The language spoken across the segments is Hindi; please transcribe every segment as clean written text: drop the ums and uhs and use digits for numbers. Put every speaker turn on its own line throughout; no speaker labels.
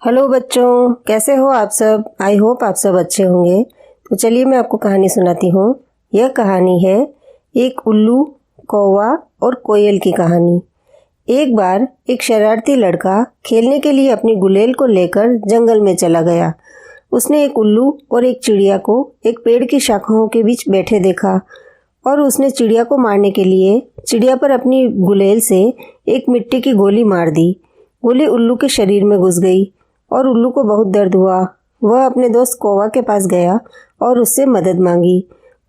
हेलो बच्चों, कैसे हो आप सब। आई होप आप सब अच्छे होंगे। तो चलिए मैं आपको कहानी सुनाती हूँ। यह कहानी है एक उल्लू, कौवा और कोयल की कहानी। एक बार एक शरारती लड़का खेलने के लिए अपनी गुलेल को लेकर जंगल में चला गया। उसने एक उल्लू और एक चिड़िया को एक पेड़ की शाखाओं के बीच बैठे देखा और उसने चिड़िया को मारने के लिए चिड़िया पर अपनी गुलेल से एक मिट्टी की गोली मार दी। गोली उल्लू के शरीर में घुस गई और उल्लू को बहुत दर्द हुआ। वह अपने दोस्त कौवा के पास गया और उससे मदद मांगी।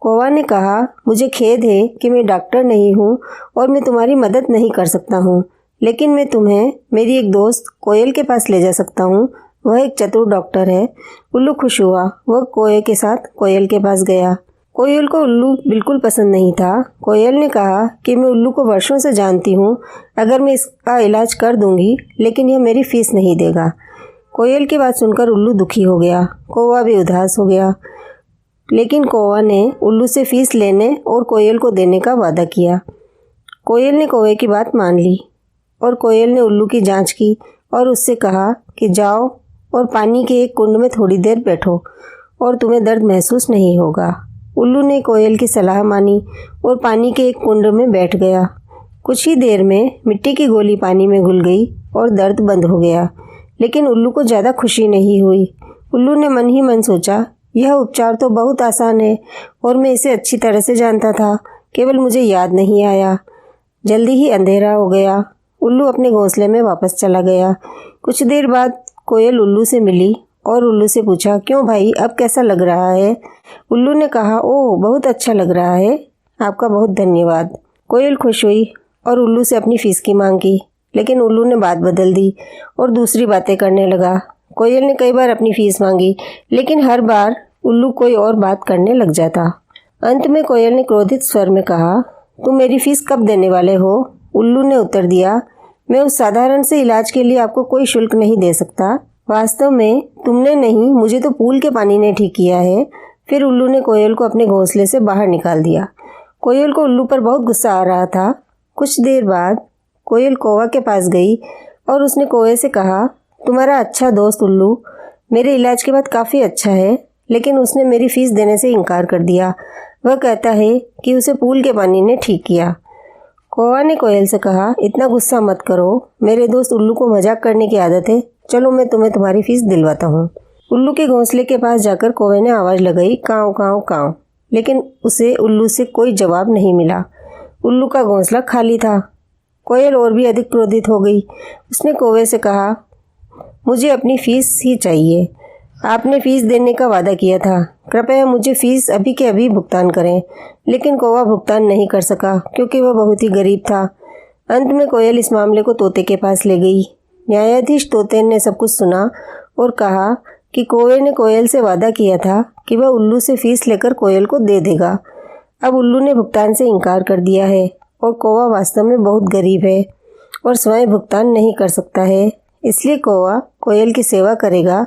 कौवा ने कहा, मुझे खेद है कि मैं डॉक्टर नहीं हूँ और मैं तुम्हारी मदद नहीं कर सकता हूँ, लेकिन मैं तुम्हें मेरी एक दोस्त कोयल के पास ले जा सकता हूँ। वह एक चतुर डॉक्टर है। उल्लू खुश हुआ। वह कौवे के साथ कोयल के पास गया। कोयल को उल्लू बिल्कुल पसंद नहीं था। कोयल ने कहा कि मैं उल्लू को वर्षों से जानती हूँ, अगर मैं इसका इलाज कर दूंगी, लेकिन यह मेरी फीस नहीं देगा। कोयल की बात सुनकर उल्लू दुखी हो गया। कौवा भी उदास हो गया, लेकिन कौवा ने उल्लू से फीस लेने और कोयल को देने का वादा किया। कोयल ने कौवे की बात मान ली और कोयल ने उल्लू की जांच की और उससे कहा कि जाओ और पानी के एक कुंड में थोड़ी देर बैठो और तुम्हें दर्द महसूस नहीं होगा। उल्लू ने कोयल की सलाह मानी और पानी के एक कुंड में बैठ गया। कुछ ही देर में मिट्टी की गोली पानी में घुल गई और दर्द बंद हो गया, लेकिन उल्लू को ज़्यादा खुशी नहीं हुई। उल्लू ने मन ही मन सोचा, यह उपचार तो बहुत आसान है और मैं इसे अच्छी तरह से जानता था, केवल मुझे याद नहीं आया। जल्दी ही अंधेरा हो गया। उल्लू अपने घोंसले में वापस चला गया। कुछ देर बाद कोयल उल्लू से मिली और उल्लू से पूछा, क्यों भाई, अब कैसा लग रहा है। उल्लू ने कहा, ओह बहुत अच्छा लग रहा है, आपका बहुत धन्यवाद। कोयल खुश हुई और उल्लू से अपनी फीस की मांग की, लेकिन उल्लू ने बात बदल दी और दूसरी बातें करने लगा। कोयल ने कई बार अपनी फीस मांगी, लेकिन हर बार उल्लू कोई और बात करने लग जाता। अंत में कोयल ने क्रोधित स्वर में कहा, तुम मेरी फीस कब देने वाले हो। उल्लू ने उत्तर दिया, मैं उस साधारण से इलाज के लिए आपको कोई शुल्क नहीं दे सकता। वास्तव में तुमने नहीं, मुझे तो पूल के पानी ने ठीक किया है। फिर उल्लू ने कोयल को अपने घोंसले से बाहर निकाल दिया। कोयल को उल्लू पर बहुत गुस्सा आ रहा था। कुछ देर बाद कोयल कौवा के पास गई और उसने कौवे से कहा, तुम्हारा अच्छा दोस्त उल्लू मेरे इलाज के बाद काफ़ी अच्छा है, लेकिन उसने मेरी फीस देने से इनकार कर दिया। वह कहता है कि उसे पूल के पानी ने ठीक किया। कौवा ने कोयल से कहा, इतना गुस्सा मत करो, मेरे दोस्त उल्लू को मजाक करने की आदत है, चलो मैं तुम्हें तुम्हारी फीस दिलवाता हूँ। उल्लू के घोंसले के पास जाकर कौवे ने आवाज़ लगाई, काँव काँव काँव, लेकिन उसे उल्लू से कोई जवाब नहीं मिला। उल्लू का घोंसला खाली था। कोयल और भी अधिक क्रोधित हो गई। उसने कौवे से कहा, मुझे अपनी फीस ही चाहिए। आपने फीस देने का वादा किया था, कृपया मुझे फीस अभी के अभी भुगतान करें। लेकिन कौवा भुगतान नहीं कर सका क्योंकि वह बहुत ही गरीब था। अंत में कोयल इस मामले को तोते के पास ले गई। न्यायाधीश तोते ने सब कुछ सुना और कहा कि कौवे ने कोयल से वादा किया था कि वह उल्लू से फीस लेकर कोयल को दे देगा। अब उल्लू ने भुगतान से इनकार कर दिया है और कौवा वास्तव में बहुत गरीब है और स्वयं भुगतान नहीं कर सकता है। इसलिए कौवा कोयल की सेवा करेगा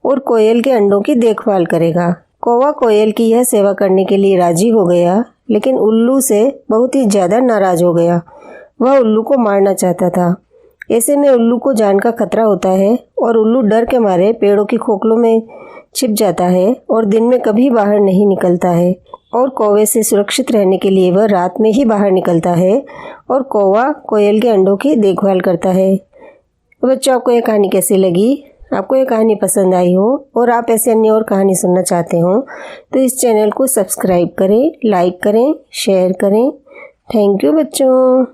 और कोयल के अंडों की देखभाल करेगा। कौवा कोयल की यह सेवा करने के लिए राजी हो गया, लेकिन उल्लू से बहुत ही ज़्यादा नाराज हो गया। वह उल्लू को मारना चाहता था। ऐसे में उल्लू को जान का खतरा होता है और उल्लू डर के मारे पेड़ों की खोखलों में छिप जाता है और दिन में कभी बाहर नहीं निकलता है, और कौवे से सुरक्षित रहने के लिए वह रात में ही बाहर निकलता है और कौवा कोयल के अंडों की देखभाल करता है। तो बच्चों, आपको यह कहानी कैसी लगी। आपको ये कहानी पसंद आई हो और आप ऐसे अन्य और कहानी सुनना चाहते हो तो इस चैनल को सब्सक्राइब करें, लाइक करें, शेयर करें। थैंक यू बच्चों।